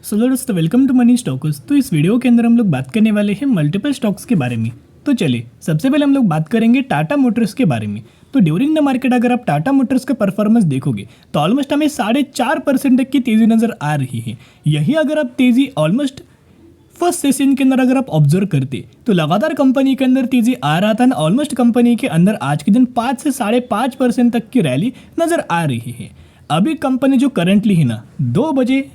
सो दोस्तों welcome to money stocks. तो इस वीडियो के अंदर हम लोग बात करने वाले हैं मल्टीपल स्टॉक्स के बारे में। तो चलिए सबसे पहले हम लोग बात करेंगे टाटा मोटर्स के बारे में। तो ड्यूरिंग द मार्केट अगर आप टाटा मोटर्स का परफॉर्मेंस देखोगे तो ऑलमोस्ट हमें 4.5% तक की तेजी नजर आ रही है। यही अगर आप तेजी ऑलमोस्ट फर्स्ट सेशन के अंदर अगर आप ऑब्जर्व करते तो लगातार कंपनी के अंदर तेजी आ रहा था ना। ऑलमोस्ट कंपनी के अंदर आज के दिन 5 से 5.5% तक की रैली नजर आ रही है। अभी कंपनी जो करंटली है ना 2 बजे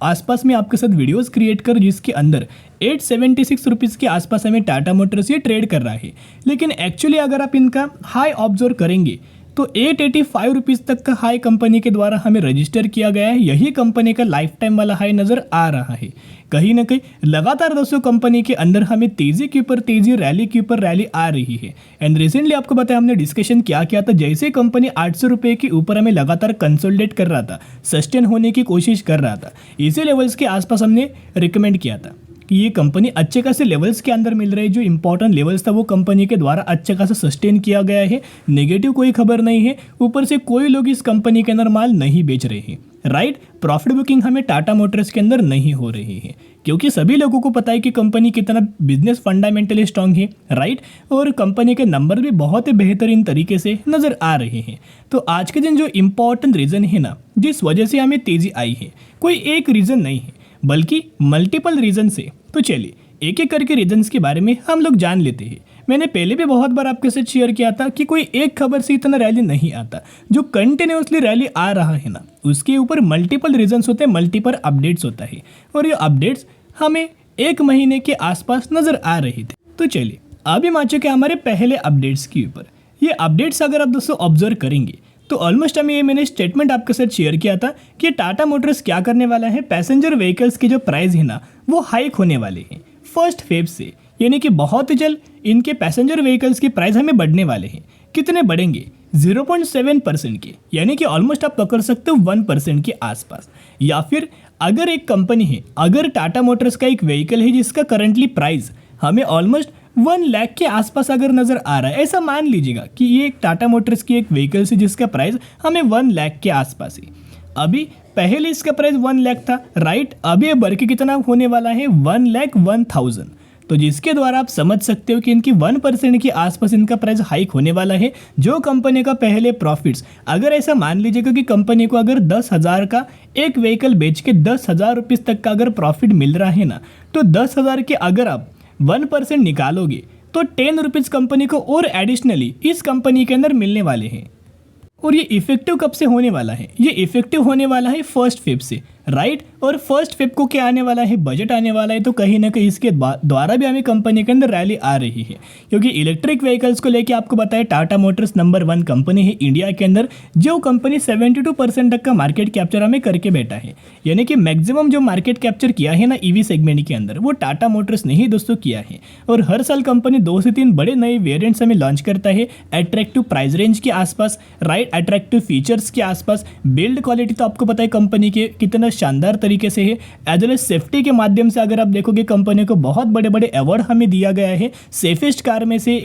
आसपास में आपके साथ वीडियोस क्रिएट कर जिसके अंदर 876 रुपीज़ के आसपास हमें टाटा मोटर्स ये ट्रेड कर रहा है। लेकिन एक्चुअली अगर आप इनका हाई ऑब्जर्व करेंगे तो 885 रुपीज़ तक का हाई कंपनी के द्वारा हमें रजिस्टर किया गया है। यही कंपनी का लाइफ टाइम वाला हाई नज़र आ रहा है। कहीं ना कहीं लगातार दोस्तों कंपनी के अंदर हमें तेजी के ऊपर तेजी, रैली के ऊपर रैली आ रही है। एंड रिसेंटली आपको बताया हमने डिस्कशन क्या किया था, जैसे कंपनी 800 रुपये के ऊपर हमें लगातार कंसोलिडेट कर रहा था, सस्टेन होने की कोशिश कर रहा था, इसी लेवल्स के आसपास हमने रिकमेंड किया था कि ये कंपनी अच्छे खासे लेवल्स के अंदर मिल रहे हैं। जो इंपॉर्टेंट लेवल्स था वो कंपनी के द्वारा अच्छे खासा सस्टेन किया गया है। नेगेटिव कोई खबर नहीं है, ऊपर से कोई लोग इस कंपनी के अंदर माल नहीं बेच रहे हैं। राइट, प्रॉफिट बुकिंग हमें टाटा मोटर्स के अंदर नहीं हो रही है क्योंकि सभी लोगों को पता है कि कंपनी कितना बिजनेस फंडामेंटली स्ट्रांग है। राइट, और कंपनी के नंबर भी बहुत ही बेहतरीन तरीके से नजर आ रहे हैं। तो आज के दिन जो इंपॉर्टेंट रीजन है ना जिस वजह से हमें तेजी आई है, कोई एक रीजन नहीं है बल्कि मल्टीपल रीजन से। तो चलिए एक एक करके रीजंस के बारे में हम लोग जान लेते हैं। मैंने पहले भी बहुत बार आपके साथ शेयर किया था कि कोई एक खबर से इतना रैली नहीं आता। जो कंटिन्यूसली रैली आ रहा है ना उसके ऊपर मल्टीपल रीजंस होते हैं, मल्टीपल अपडेट्स होता है और ये अपडेट्स हमें 1 महीने के आसपास नजर आ रहे थे। तो चलिए अभी हम आ चुके हैं हमारे पहले अपडेट्स के ऊपर। ये अपडेट्स अगर आप दोस्तों ऑब्जर्व करेंगे तो ऑलमोस्ट हमें ये मैंने स्टेटमेंट आपके साथ शेयर किया था कि टाटा मोटर्स क्या करने वाला है, पैसेंजर व्हीकल्स की जो प्राइस है ना वो हाइक होने वाले हैं 1 फेब से। यानी कि बहुत ही जल्द इनके पैसेंजर व्हीकल्स की प्राइस हमें बढ़ने वाले हैं। कितने बढ़ेंगे? 0.7% के, यानी कि ऑलमोस्ट आप पकड़ सकते हो 1% के आसपास। या फिर अगर एक कंपनी है, अगर टाटा मोटर्स का एक व्हीकल है जिसका करंटली प्राइस हमें ऑलमोस्ट 1 लाख के आसपास अगर नजर आ रहा है, ऐसा मान लीजिएगा कि ये एक टाटा मोटर्स की एक व्हीकल है जिसका प्राइस हमें 1 लाख के आसपास है। अभी पहले इसका प्राइस 1 लाख था। राइट, अभी ये बढ़ के कितना होने वाला है? 1,01,000। तो जिसके द्वारा आप समझ सकते हो कि इनकी 1% के आसपास इनका प्राइस हाइक होने वाला है। जो कंपनी का पहले प्रॉफिट्स, अगर ऐसा मान लीजिएगा कि कंपनी को अगर 10,000 का एक व्हीकल बेच के 10,000 रुपीज़ तक का अगर प्रॉफिट मिल रहा है ना, तो 10,000 के अगर आप 1% निकालोगे तो 10 रुपीज़ कंपनी को और एडिशनली इस कंपनी के अंदर मिलने वाले हैं। और ये इफेक्टिव कब से होने वाला है? ये इफेक्टिव होने वाला है 1 फेब से। राइट, और 1 फेब को क्या आने वाला है? बजट आने वाला है। तो कहीं ना कहीं इसके द्वारा भी हमें कंपनी के अंदर रैली आ रही है क्योंकि इलेक्ट्रिक व्हीकल्स को लेके आपको बताया टाटा मोटर्स नंबर 1 कंपनी है इंडिया के अंदर। जो कंपनी 72% तक का मार्केट कैप्चर हमें करके बैठा है, यानी कि मैक्सिमम जो मार्केट कैप्चर किया है ना ईवी सेगमेंट के अंदर वो टाटा मोटर्स ने ही दोस्तों किया है। और हर साल कंपनी 2 से 3 बड़े नए वेरिएंट्स हमें लॉन्च करता है अट्रैक्टिव प्राइस रेंज के आसपास। राइट, अट्रैक्टिव फीचर्स के आसपास। बिल्ड क्वालिटी तो आपको पता है कंपनी के कितना शानदार तरीके से है। एज वेल एज सेफ्टी के माध्यम से अगर आप देखोगे कंपनी को बहुत बड़े बड़े अवार्ड हमें दिया गया है। सेफेस्ट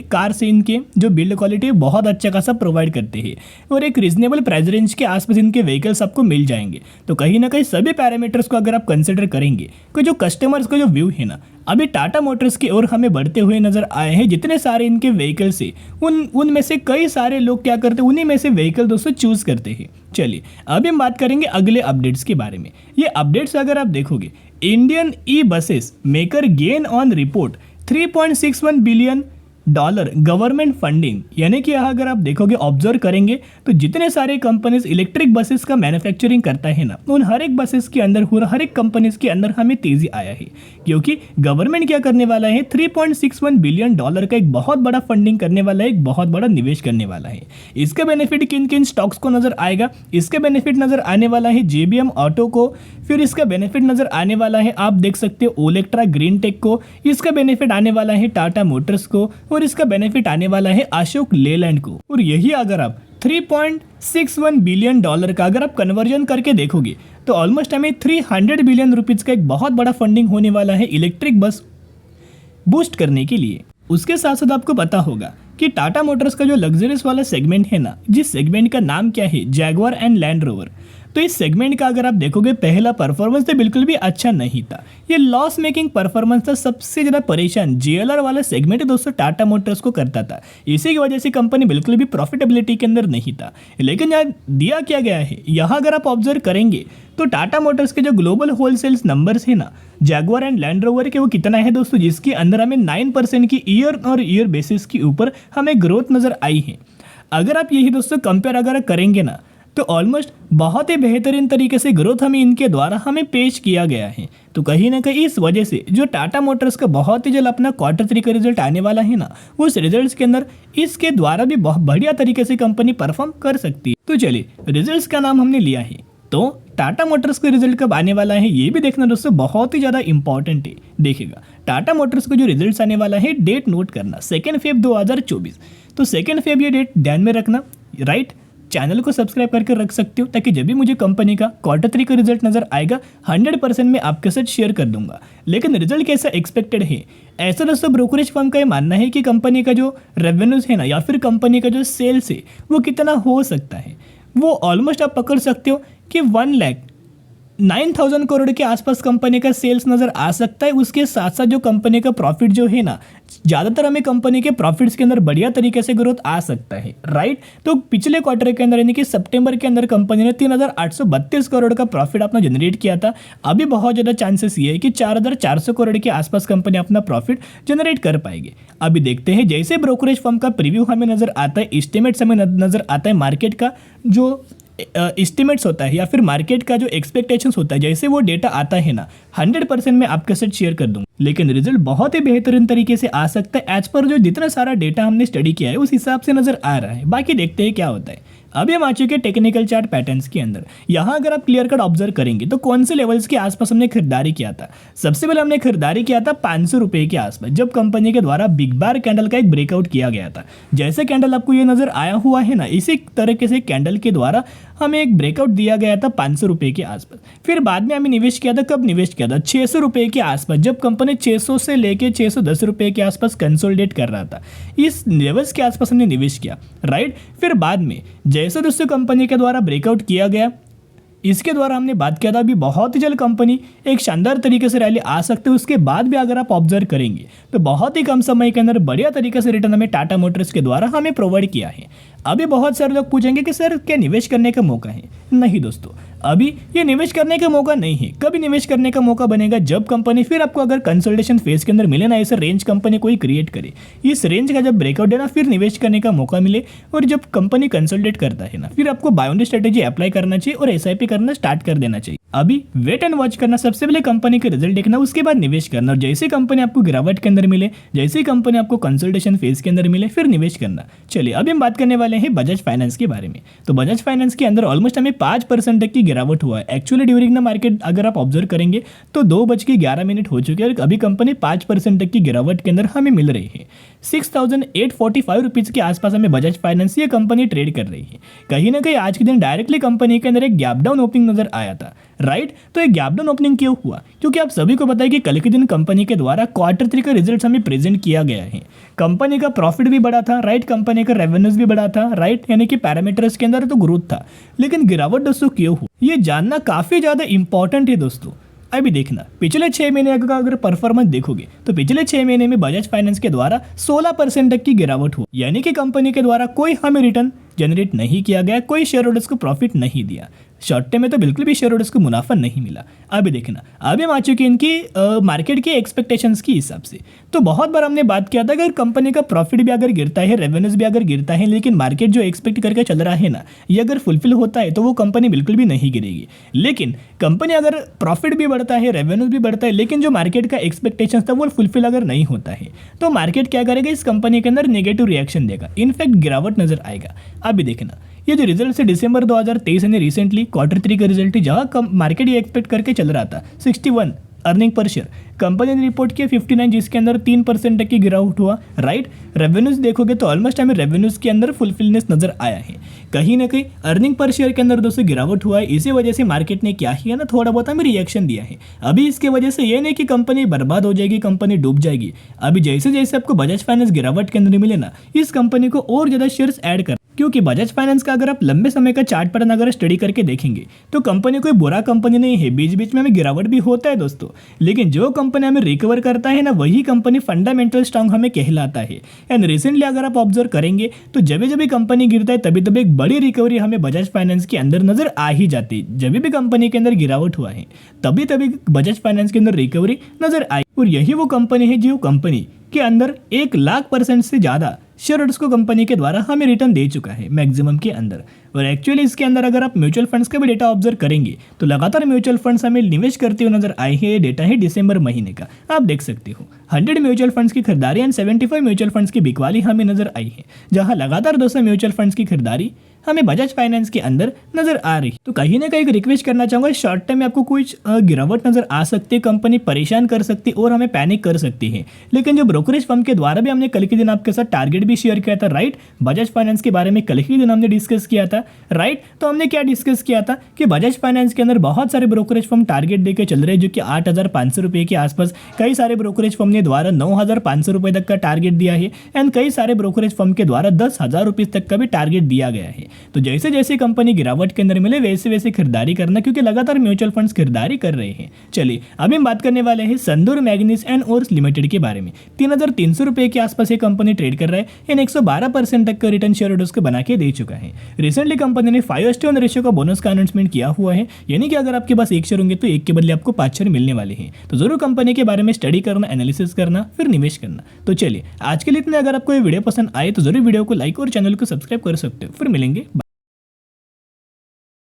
कार से इनके जो बिल्ड क्वालिटी बहुत अच्छा खासा प्रोवाइड करते हैं और एक रीजनेबल प्राइस रेंज के आसपास इनके व्हीकल्स आपको मिल जाएंगे। तो कहीं ना कहीं सभी पैरामीटर्स को अगर आप कंसिडर करेंगे कि जो कस्टमर्स का जो व्यू है ना अभी टाटा मोटर्स की ओर हमें बढ़ते हुए नजर आए हैं। जितने सारे इनके व्हीकल्स है उनमें से कई सारे लोग क्या करते हैं, उन्हीं में से व्हीकल दोस्तों चूज करते हैं। चलिए अभी हम बात करेंगे अगले अपडेट्स के बारे में। ये अपडेट्स अगर आप देखोगे, Indian e buses maker gain on report $3.61 billion government funding. यानी कि यहाँ अगर आप देखोगे ऑब्जर्व करेंगे तो जितने सारे कंपनीज इलेक्ट्रिक बसेस का मैन्युफैक्चरिंग करता है ना उन हर एक बसेस के अंदर, हर एक कंपनीज के अंदर हमें तेजी आया है क्योंकि गवर्नमेंट क्या करने वाला है? $3.61 बिलियन का एक बहुत बड़ा फंडिंग करने वाला है, एक बहुत बड़ा निवेश करने वाला है। इसका बेनिफिट किन किन स्टॉक्स को नजर आएगा? इसका बेनिफिट नजर आने वाला है जेबीएम ऑटो को, फिर इसका बेनिफिट नजर आने वाला है आप देख सकते हो ओलेक्ट्रा ग्रीन टेक को, इसका बेनिफिट आने वाला है टाटा मोटर्स को और इसका बेनिफिट आने वाला है अशोक लेलैंड को। और यही अगर आप $3.61 बिलियन का अगर आप कन्वर्जन करके देखोगे तो ऑलमोस्ट हमें 300 बिलियन रुपीज का एक बहुत बड़ा फंडिंग होने वाला है इलेक्ट्रिक बस बूस्ट करने के लिए। उसके साथ साथ आपको पता होगा कि टाटा मोटर्स का जो लग्जरियस वाला सेगमेंट है ना, जिस सेगमेंट का नाम क्या है, जैगवार एंड लैंड रोवर। तो इस सेगमेंट का अगर आप देखोगे पहला परफॉर्मेंस तो बिल्कुल भी अच्छा नहीं था। ये लॉस मेकिंग परफॉर्मेंस था, सबसे ज़्यादा परेशान जीएलआर वाला सेगमेंट दोस्तों टाटा मोटर्स को करता था। इसी की वजह से कंपनी बिल्कुल भी प्रॉफिटेबिलिटी के अंदर नहीं था। लेकिन यहाँ दिया क्या गया है, यहाँ अगर आप ऑब्जर्व करेंगे तो टाटा मोटर्स के जो ग्लोबल होलसेल्स नंबर्स है ना, जैगुआर एंड लैंड रोवर के, वो कितना है दोस्तों, जिसके अंदर हमें 9% की ईयर और ईयर बेसिस के ऊपर हमें ग्रोथ नज़र आई है। अगर आप यही दोस्तों कंपेयर अगर करेंगे ना, तो ऑलमोस्ट बहुत ही बेहतरीन तरीके से ग्रोथ इनके द्वारा हमें पेश किया गया है। तो कहीं ना कहीं इस वजह से जो टाटा मोटर्स का बहुत ही जल्द अपना Q3 का रिजल्ट आने वाला है ना, उस रिजल्ट्स के अंदर इसके द्वारा भी बहुत बढ़िया तरीके से कंपनी परफॉर्म कर सकती है। तो चलिए, रिजल्ट्स का नाम हमने लिया है, तो टाटा मोटर्स का रिजल्ट कब आने वाला है ये भी देखना दोस्तों बहुत ही ज़्यादा इंपॉर्टेंट है। देखिएगा, टाटा मोटर्स को जो रिजल्ट्स आने वाला है, डेट नोट करना 2 फेब 2024। तो 2 फेब ये डेट ध्यान में रखना, राइट। चैनल को सब्सक्राइब करके रख सकते हो, ताकि जब भी मुझे कंपनी का Q3 का रिजल्ट नजर आएगा 100% मैं आपके साथ शेयर कर दूंगा। लेकिन रिजल्ट कैसा एक्सपेक्टेड है, ऐसा दोस्तों ब्रोकरेज फर्म का ये मानना है कि कंपनी का जो रेवेन्यूज है ना, या फिर कंपनी का जो सेल्स है वो कितना हो सकता है, वो ऑलमोस्ट आप पकड़ सकते हो कि 1,09,000 करोड़ के आसपास कंपनी का सेल्स नज़र आ सकता है। उसके साथ साथ जो कंपनी का प्रॉफिट जो है ना, ज़्यादातर हमें कंपनी के प्रॉफिट्स के अंदर बढ़िया तरीके से ग्रोथ आ सकता है, राइट। तो पिछले क्वार्टर के अंदर यानी कि सितंबर के अंदर कंपनी ने 3,832 करोड़ का प्रॉफिट अपना जनरेट किया था। अभी बहुत ज़्यादा चांसेस ये है कि 4,400 करोड़ के आसपास कंपनी अपना प्रॉफिट जनरेट कर पाएगी। अभी देखते हैं, जैसे ब्रोकरेज फर्म का प्रीव्यू हमें नज़र आता है, एस्टिमेट्स हमें नज़र आता है, मार्केट का जो एस्टिमेट्स होता है या फिर मार्केट का जो एक्सपेक्टेशंस होता है, जैसे वो डेटा आता है ना, 100% मैं आपके साथ शेयर कर दूंगा। लेकिन रिजल्ट बहुत ही बेहतरीन तरीके से आ सकता है, एज पर जो जितना सारा डेटा हमने स्टडी किया है उस हिसाब से नजर आ रहा है। बाकी देखते हैं क्या होता है। अभी हम आ चुके टेक्निकल चार्ट पैटर्न्स के अंदर। यहाँ अगर आप क्लियर कट ऑब्जर्व करेंगे तो कौन से लेवल्स के आसपास हमने खरीदारी किया था। सबसे पहले हमने खरीदारी किया था 500 रुपये के आसपास, जब कंपनी के द्वारा बिग बार कैंडल का एक ब्रेकआउट किया गया था। जैसे कैंडल आपको ये नजर आया हुआ है ना, इसी तरीके से कैंडल के द्वारा हमें एक ब्रेकआउट दिया गया था 500 रुपये के आसपास। फिर बाद में हमें निवेश किया था, कब निवेश किया था, 600 रुपये के आसपास, जब कंपनी 600 से लेके 610 रुपये के आसपास कंसोलिडेट कर रहा था। इस लेवल्स के आसपास हमने निवेश किया, राइट। फिर बाद में जैसे दोस्तों कंपनी के द्वारा ब्रेकआउट किया गया, इसके द्वारा हमने बात किया था अभी बहुत ही जल्द कंपनी एक शानदार तरीके से रैली आ सकते हैं। उसके बाद भी अगर आप ऑब्जर्व करेंगे तो बहुत ही कम समय के अंदर बढ़िया तरीके से रिटर्न हमें टाटा मोटर्स के द्वारा हमें प्रोवाइड किया है। अभी बहुत सारे लोग पूछेंगे कि सर क्या निवेश करने का मौका है? नहीं दोस्तों, अभी ये निवेश करने का मौका नहीं है। कभी निवेश करने का मौका बनेगा जब कंपनी फिर आपको अगर कंसल्टेशन फेज के अंदर मिले ना, ऐसा रेंज कंपनी कोई क्रिएट करे, इस रेंज का जब ब्रेकआउट है ना, फिर निवेश करने का मौका मिले। और जब कंपनी कंसल्टेट करता है ना, फिर आपको बायोंडी स्ट्रेटेजी अप्लाई करना चाहिए और SIP करना स्टार्ट कर देना चाहिए। अभी वेट एंड वॉच करना, सबसे पहले कंपनी के रिजल्ट देखना, उसके बाद निवेश करना। और जैसे कंपनी आपको गिरावट के अंदर मिले, जैसे कंपनी आपको कंसल्टेशन फेज के अंदर मिले, फिर निवेश करना। चलिए अभी हम बात करने वाले हैं बजाज फाइनेंस के बारे में। तो बजाज फाइनेंस के अंदर ऑलमोस्ट हमें 5% तक की गिरावट हुआ है। एक्चुअली ड्यूरिंग द मार्केट अगर आप ऑब्जर्व करेंगे तो 2:11 हो चुके हैं और अभी कंपनी 5% तक की गिरावट के अंदर हमें मिल रही है। 6,845 रुपीज़ के आसपास हमें बजाज फाइनेंस ये कंपनी ट्रेड कर रही है। कहीं ना कहीं आज के दिन डायरेक्टली कंपनी के अंदर एक गैप डाउन ओपनिंग नजर आया था, राइट। तो एक गैप डाउन ओपनिंग क्यों हुआ? क्योंकि आप सभी को पता है कि कल के दिन कंपनी के द्वारा Q3 का रिजल्ट हमें प्रेजेंट किया गया है। कंपनी का प्रॉफिट भी बढ़ा था, राइट, कंपनी का रेवेन्यूज भी बढ़ा था, राइट, यानी कि पैरामीटर्स के अंदर तो ग्रोथ था। लेकिन गिरावट दोस्तों क्यों हुई, ये जानना काफी ज्यादा इंपॉर्टेंट है दोस्तों। अभी देखना, पिछले 6 महीने का अगर परफॉर्मेंस देखोगे तो पिछले 6 महीने में बजाज फाइनेंस के द्वारा 16% तक की गिरावट हुई, यानी कि कंपनी के द्वारा कोई हमें रिटर्न जनरेट नहीं किया गया, कोई शेयर होल्डर्स को प्रॉफिट नहीं दिया। शॉर्ट टर्म में तो बिल्कुल भी शेयर होल्डर्स को मुनाफा नहीं मिला। अभी देखना, अभी हम आ चुके हैं इनकी मार्केट के एक्सपेक्टेशंस के हिसाब से। तो बहुत बार हमने बात किया था अगर कंपनी का प्रॉफिट भी अगर गिरता है, रेवेन्यूज भी अगर गिरता है, लेकिन मार्केट जो एक्सपेक्ट करके चल रहा है ना, ये अगर फुलफिल होता है तो वो कंपनी बिल्कुल भी नहीं गिरेगी। लेकिन कंपनी अगर प्रॉफिट भी बढ़ता है, रेवेन्यूज भी बढ़ता है, लेकिन जो मार्केट का एक्सपेक्टेशन था वो फुलफिल अगर नहीं होता है तो मार्केट क्या करेगा, इस कंपनी के अंदर नेगेटिव रिएक्शन देगा, इनफैक्ट गिरावट नजर आएगा। अभी देखना, ये जो रिजल्ट है दिसंबर 2023 यानी रिसेंटली Q3 का रिजल्ट है, जहाँ मार्केट ये एक्सपेक्ट करके चल रहा था 61 अर्निंग पर शेयर, कंपनी ने रिपोर्ट किया 59, जिसके अंदर 3% तक की गिरावट हुआ, राइट। रेवेन्यूज देखोगे तो ऑलमोस्ट हमें रेवेन्यूज के अंदर फुलफिलनेस नजर आया है। कहीं ना कहीं अर्निंग पर शेयर के अंदर दोस्तों गिरावट हुआ है। इसी वजह से मार्केट ने क्या किया ना, थोड़ा बहुत हमें रिएक्शन दिया है। अभी इसके वजह से ये नहीं कि कंपनी बर्बाद हो जाएगी, कंपनी डूब जाएगी। अभी जैसे जैसे आपको बजाज फाइनेंस गिरावट के अंदर मिले ना, इस कंपनी को और ज़्यादा शेयर्स ऐड कर, क्योंकि बजाज फाइनेंस का अगर आप लंबे समय का चार्ट पैटर्न अगर स्टडी करके देखेंगे तो कंपनी कोई बुरा कंपनी नहीं है। बीच बीच में हमें गिरावट भी होता है दोस्तों, लेकिन जो कंपनी हमें रिकवर करता है ना, वही कंपनी फंडामेंटल स्ट्रांग हमें कहलाता है। एंड रिसेंटली अगर आप ऑब्जर्व करेंगे तो जब भी कंपनी गिरता है तभी तभी एक बड़ी रिकवरी हमें बजाज फाइनेंस के अंदर नजर आ ही जाती है। जब भी कंपनी के अंदर गिरावट हुआ है तभी तभी बजाज फाइनेंस के अंदर रिकवरी नजर आई। और यही वो कंपनी है जो कंपनी के अंदर 1,00,000% से ज़्यादा शेयर होल्डर्स को कंपनी के द्वारा हमें रिटर्न दे चुका है मैक्सिमम के अंदर। और एक्चुअली इसके अंदर अगर आप म्यूचुअल फंड्स का भी डेटा ऑब्जर्व करेंगे तो लगातार म्यूचुअल फंड्स हमें निवेश करते हुए नजर आए हैं। ये डेटा है दिसंबर महीने का, आप देख सकते हो 100 म्यूचुअल फंड्स की खरीदारी एंड 75 म्यूचुअल फंड्स की बिकवाली हमें नजर आई है, जहां लगातार 200 म्यूचुअल फंड्स की खरीदारी हमें बजाज फाइनेंस के अंदर नजर आ रही। तो कहीं ना कहीं रिक्वेस्ट करना चाहूंगा, शॉर्ट टाइम में आपको कुछ गिरावट नजर आ सकती है, कंपनी परेशान कर सकती है और हमें पैनिक कर सकती है। लेकिन जो ब्रोकरेज फर्म के द्वारा भी हमने कल के दिन आपके साथ टारगेट भी शेयर किया था, राइट, बजाज फाइनेंस के बारे में कल के दिन हमने डिस्कस किया था, राइट। तो हमने क्या डिस्कस किया था कि बजाज फाइनेंस के अंदर बहुत सारे ब्रोकरेज फर्म टारगेट देकर चल रहे हैं, जो कि 8,500 रुपये के आसपास। कई सारे ब्रोकरेज फर्म ने द्वारा 9,500 रुपये तक का टारगेट दिया है एंड कई सारे ब्रोकरेज फर्म के द्वारा 10,000 रुपये तक का भी टारगेट दिया गया है। तो जैसे जैसे कंपनी गिरावट के अंदर मिले वैसे वैसे खरीदारी करना, क्योंकि लगातार म्यूचुअल फंड्स खरीदारी कर रहे हैं। चलिए अभी हम बात करने वाले हैं संदूर मैग्नीज एंड ओर्स लिमिटेड के बारे में। 3,300 रुपये के आसपास ये कंपनी ट्रेड कर रहा है एंड 112% तक का रिटर्न शेयर होल्डर्स को बना के दे चुका है। रिसेंटली कंपनी ने 5:1 रेशियो का बोनस का अनाउंसमेंट किया हुआ है, यानी कि अगर आपके पास 1 शेयर होंगे तो 1 के बदले आपको 5 शेयर मिलने वाले हैं। तो जरूर कंपनी के बारे में स्टडी करना, एनालिसिस करना, फिर निवेश करना। तो चलिए आज के लिए इतने। अगर आपको ये वीडियो पसंद आए तो जरूर वीडियो को लाइक और चैनल को सब्सक्राइब कर सकते हो। फिर मिलेंगे।